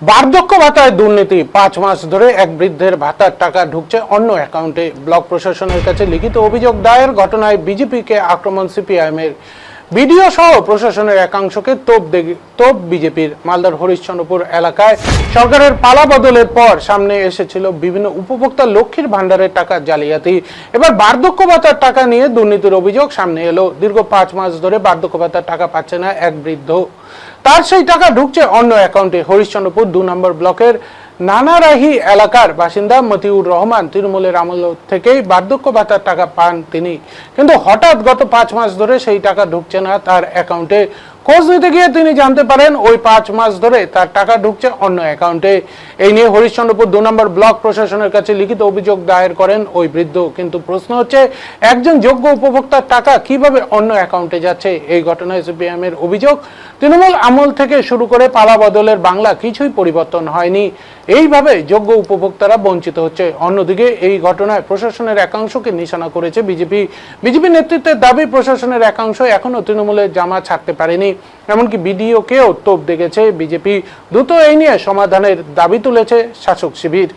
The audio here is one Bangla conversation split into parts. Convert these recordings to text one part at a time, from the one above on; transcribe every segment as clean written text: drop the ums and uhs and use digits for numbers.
বার্ধক্য ভাতায় দুর্নীতি 5 মাস ধরে এক বৃদ্ধের ভাতার টাকা ঢুকছে অন্য অ্যাকাউন্টে। ব্লক প্রশাসনের কাছে লিখিত অভিযোগ দায়ের ঘটনায় বিজেপিকে আক্রমণ সিপিআইএমের। বিডিও সহ প্রশাসনের একাংশকে তোপ বিজেপির। মালদার হরিশ্চন্দ্রপুর এলাকায় সরকারের পালা বদলের পর সামনে এসেছিল বিভিন্ন উপভোক্তা লক্ষ্মীর ভান্ডারের টাকা জালিয়াতি। এবার বার্ধক্য ভাতার টাকা নিয়ে দুর্নীতির অভিযোগ সামনে এলো। দীর্ঘ 5 মাস ধরে বার্ধক্য ভাতার টাকা পাচ্ছে না এক বৃদ্ধ। তার সেই টাকা ঢুকছে অন্য অ্যাকাউন্টে। হরিশ্চন্দ্রপুর 2 নম্বর ব্লকের নানারাহি এলাকার বাসিন্দা মতিউর রহমান তৃণমূলের আমল থেকেই বার্ধক্য ভাতার টাকা পান তিনি, কিন্তু হঠাৎ গত 5 মাস ধরে সেই টাকা ঢুকছে না তার অ্যাকাউন্টে। খোঁজ নিতে গিয়ে তিনি জানতে পারেন ওই 5 মাস ধরে তার টাকা ঢুকছে অন্য অ্যাকাউন্টে। এই নিয়ে হরিশ্চন্দ্রপুর 2 নম্বর ব্লক প্রশাসনের কাছে লিখিত অভিযোগ দায়ের করেন ওই বৃদ্ধ। কিন্তু প্রশ্ন হচ্ছে, একজন যোগ্য উপভোক্তার টাকা কিভাবে অন্য অ্যাকাউন্টে যাচ্ছে? এই ঘটনায় সিপিএমের অভিযোগ, তৃণমূল আমল থেকে শুরু করে পালা বদলের বাংলা কিছুই পরিবর্তন হয়নি। এইভাবে যোগ্য উপভোক্তারা বঞ্চিত হচ্ছে। অন্যদিকে এই ঘটনায় প্রশাসনের একাংশকে নিশানা করেছে বিজেপি নেতৃত্বের দাবি, প্রশাসনের একাংশ এখনো তৃণমূলের জামা ছাড়তে পারেনি। এমনকি বিডিওকেও তোপ দেখেছে বিজেপি। দ্রুত এই নিয়ে সমাধানের দাবি তুলেছে শাসক শিবির।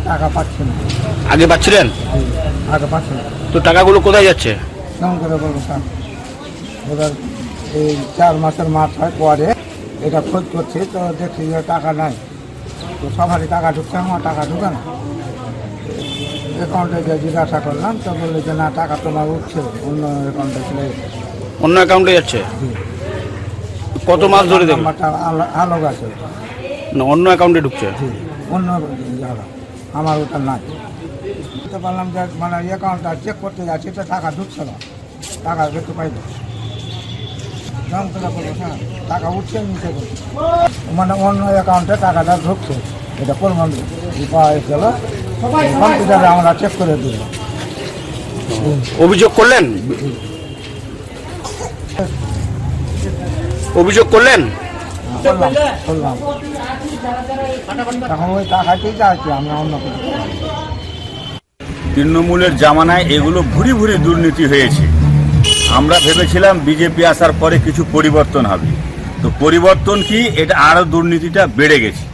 টাকা পাচ্ছেন, আগে পাচ্ছিলেন? আগে পাচ্ছেন। তো টাকাগুলো কোথায় যাচ্ছে? কেমন করে বলবো স্যার, এবার এই 4 মাসের মাথায় পরে এটা খোঁজ করছি, তো দেখছি যে টাকা নাই। তো সবারই টাকা ঢুকছে, আমার টাকা ঢুকে না। অ্যাকাউন্টে যে জিজ্ঞাসা করলাম, তো বললো যে না, টাকা তোমার উঠছে, অন্য অ্যাকাউন্টে চলে যাচ্ছে। অন্য অ্যাকাউন্টে যাচ্ছে? কত মাস ধরে দেখুন? আলোক আছে, না অন্য অ্যাকাউন্টে ঢুকছে? অন্য জায়গা, আমার ওটা নাই। বুঝতে পারলাম যে মানে অ্যাকাউন্টটা চেক করতে যাচ্ছি, তো টাকা ঢুকছে না, টাকা দেখতে পাই না। হ্যাঁ, টাকা উঠছে নিচে, মানে অন্য অ্যাকাউন্টে টাকাটা ঢুকছে, এটা প্রমাণ পাওয়া গেল। কম্পিউটারে আমরা চেক করে দিই। অভিযোগ করলেন? অভিযোগ করলেন? করলাম। এখন ওই টাকাতেই যাচ্ছি, আমরা অন্য কিছু। তৃণমূলের জামানায় এগুলো ভুরি ভুরি দুর্নীতি হয়েছে। আমরা ভেবেছিলাম বিজেপি আসার পরে কিছু পরিবর্তন হবে, তো পরিবর্তন কি, এটা আরও দুর্নীতিটা বেড়ে গেছে,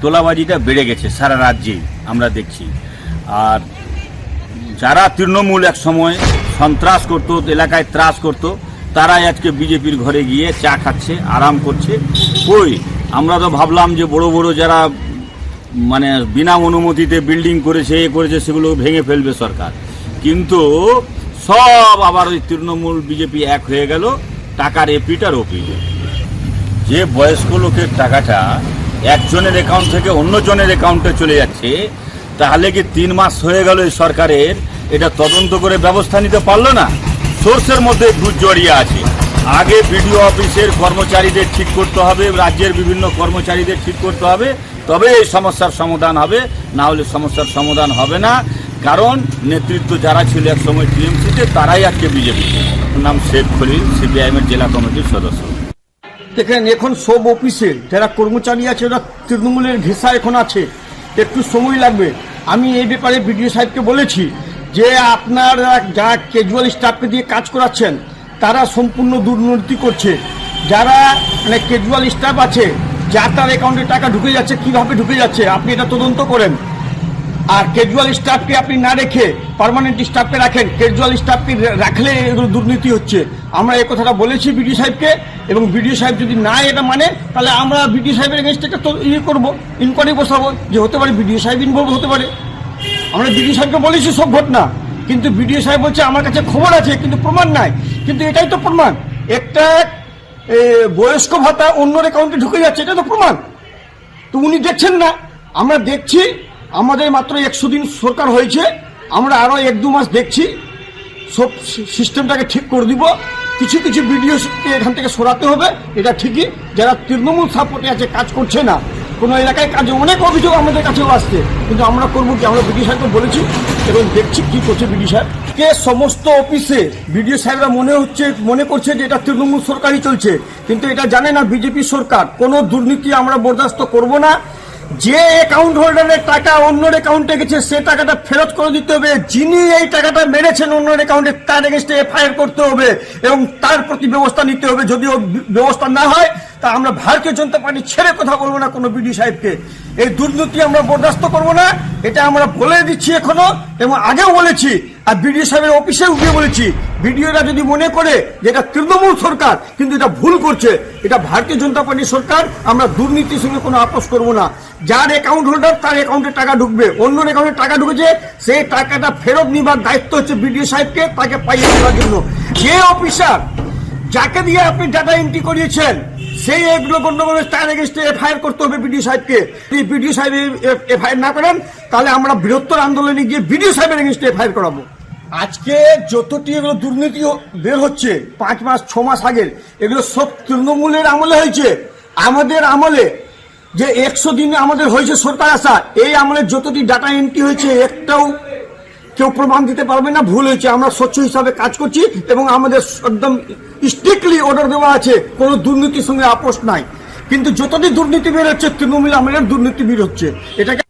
তোলাবাজিটা বেড়ে গেছে সারা রাজ্যেই আমরা দেখছি। আর যারা তৃণমূল এক সময় সন্ত্রাস করতো, এলাকায় ত্রাস করতো, তারাই আজকে বিজেপির ঘরে গিয়ে চা খাচ্ছে, আরাম করছে। কই, আমরা তো ভাবলাম যে বড় বড় যারা মানে বিনা অনুমতিতে বিল্ডিং করেছে, এ করেছে, সেগুলো ভেঙে ফেলবে সরকার, কিন্তু সব আবার ওই তৃণমূল বিজেপি এক হয়ে গেল, টাকার এপিট আর ওপিট। যে বয়স্ক লোকের টাকাটা একজনের অ্যাকাউন্ট থেকে অন্যজনের অ্যাকাউন্টে চলে যাচ্ছে, তাহলে কি 3 মাস হয়ে গেল এই সরকারের এটা তদন্ত করে ব্যবস্থা নিতে পারলো না? সোর্সের মধ্যে ভূত জড়িয়ে আছে। আগে বিডিও অফিসের কর্মচারীদের ঠিক করতে হবে, রাজ্যের বিভিন্ন কর্মচারীদের ঠিক করতে হবে, তবে এই সমস্যার সমাধান হবে, না হলে সমস্যার সমাধান হবে না। কারণ নেতৃত্ব যারা ছিল এক সময় টিএমসিতে, তারাই আজকে বিজেপি। নাম শেখ খলিল, সিপিআইএমের জেলা কমিটির সদস্য। দেখেন, এখন সব অফিসে যারা কর্মচারী আছে ওরা তৃণমূলের ঘেঁষা এখন আছে, একটু সময় লাগবে। আমি এই ব্যাপারে বিডিও সাহেবকে বলেছি যে আপনারা যারা ক্যাজুয়াল স্টাফকে দিয়ে কাজ করাচ্ছেন তারা সম্পূর্ণ দুর্নীতি করছে। যারা মানে ক্যাজুয়াল স্টাফ আছে, যার তার অ্যাকাউন্টে টাকা ঢুকে যাচ্ছে, কীভাবে ঢুকে যাচ্ছে আপনি এটা তদন্ত করেন। আর ক্যাজুয়াল স্টাফকে আপনি না রেখে পার্মানেন্ট স্টাফকে রাখেন, ক্যাজুয়াল স্টাফকে রাখলে এগুলো দুর্নীতি হচ্ছে। আমরা এই কথাটা বলেছি বিডিও সাহেবকে, এবং বিডিও সাহেব যদি না এটা মানে, তাহলে আমরা বিডিও সাহেবের এগেনস্টে একটা করবো, ইনকোয়ারি বসাবো, যে হতে পারে বিডিও সাহেব ইনভলভ হতে পারে। আমরা বিডিও সাহেবকে বলেছি সব ঘটনা, কিন্তু বিডিও সাহেব বলছে আমার কাছে খবর আছে কিন্তু প্রমাণ নাই। কিন্তু এটাই তো প্রমাণ, একটা বয়স্ক ভাতা অন্যর অ্যাকাউন্টে ঢুকে যাচ্ছে, এটা তো প্রমাণ। তো উনি দেখছেন না, আমরা দেখছি। আমাদের মাত্র 100 দিন সরকার হয়েছে, আমরা আরও 1-2 মাস দেখছি, সব সিস্টেমটাকে ঠিক করে দিব। কিছু কিছু ভিডিওকে এখান থেকে সরাতে হবে, এটা ঠিকই। যারা তৃণমূল সাপোর্টে আছে, কাজ করছে না, কোনো এলাকায় কাজে অনেক অভিযোগ আমাদের কাছেও আসছে, কিন্তু আমরা করবো কি, আমরা বিডিও সাহেবকে বলেছি এবং দেখছি কি করছে বিডিও সাহেব। কে সমস্ত অফিসে বিডিও সাহেবরা মনে করছে যে এটা তৃণমূল সরকারই চলছে, কিন্তু এটা জানে না বিজেপি সরকার। কোনো দুর্নীতি আমরা বরদাস্ত করব না। যে অ্যাকাউন্ট হোল্ডারের টাকা অন্যর অ্যাকাউন্টে গেছে সে টাকাটা ফেরত করে দিতে হবে, যিনি এই টাকাটা মেরেছেন অন্যর অ্যাকাউন্টে তার এগেইনস্টে এফআইআর করতে হবে এবং তার প্রতি ব্যবস্থা নিতে হবে। যদি ব্যবস্থা না হয় তা আমরা ভারতীয় জনতা পার্টি ছেড়ে কথা বলবো না কোনো বিডি সাহেবকে। এই দুর্নীতি আমরা বরদাস্ত করবো না, এটা আমরা বলে দিচ্ছি এখনো এবং আগেও বলেছি। আর বিডিও সাহেবের অফিসেও গিয়ে বলেছি, বিডিওরা যদি মনে করে যে এটা তৃণমূল সরকার কিন্তু এটা ভুল করছে, এটা ভারতীয় জনতা পার্টির সরকার, আমরা দুর্নীতির সঙ্গে কোনো আপোষ করবো না। যার অ্যাকাউন্ট হোল্ডার তার অ্যাকাউন্টে টাকা ঢুকবে, অন্যর অ্যাকাউন্টে টাকা ঢুকেছে সেই টাকাটা ফেরত নিবার দায়িত্ব হচ্ছে বিডিও সাহেবকে, তাকে পাইয়ে দেওয়ার জন্য। যে অফিসার যাকে দিয়ে আপনি ডাটা এন্ট্রি করিয়েছেন সেই এগুলো গন্ডগোল, তার এগেইনস্টে এফআইআর করতে হবে বিডিও সাহেবকে। যদি বিডিও সাহেব এফআইআর না করেন তাহলে আমরা বৃহত্তর আন্দোলনে গিয়ে বিডিও সাহেবের এগেইনস্টে এফআইআর করাবো। আজকে যতটি এগুলো দুর্নীতি বের হচ্ছে 5 মাস 6 মাস আগের, এগুলো সব তৃণমূলের আমলে হয়েছে। আমাদের আমলে যে 100 দিনে আমাদের হয়েছে সরকার আসা, এই আমলে যতটি ডাটা এন্ট্রি হয়েছে একটাও কেউ প্রমাণ দিতে পারবে না ভুল হয়েছে। আমরা স্বচ্ছ হিসাবে কাজ করছি এবং আমাদের একদম স্ট্রিক্টলি অর্ডার দেওয়া আছে, কোনো দুর্নীতির সঙ্গে আপোষ নাই। কিন্তু যতটি দুর্নীতি বের হচ্ছে তৃণমূল আমলের দুর্নীতি বের হচ্ছে, এটাকে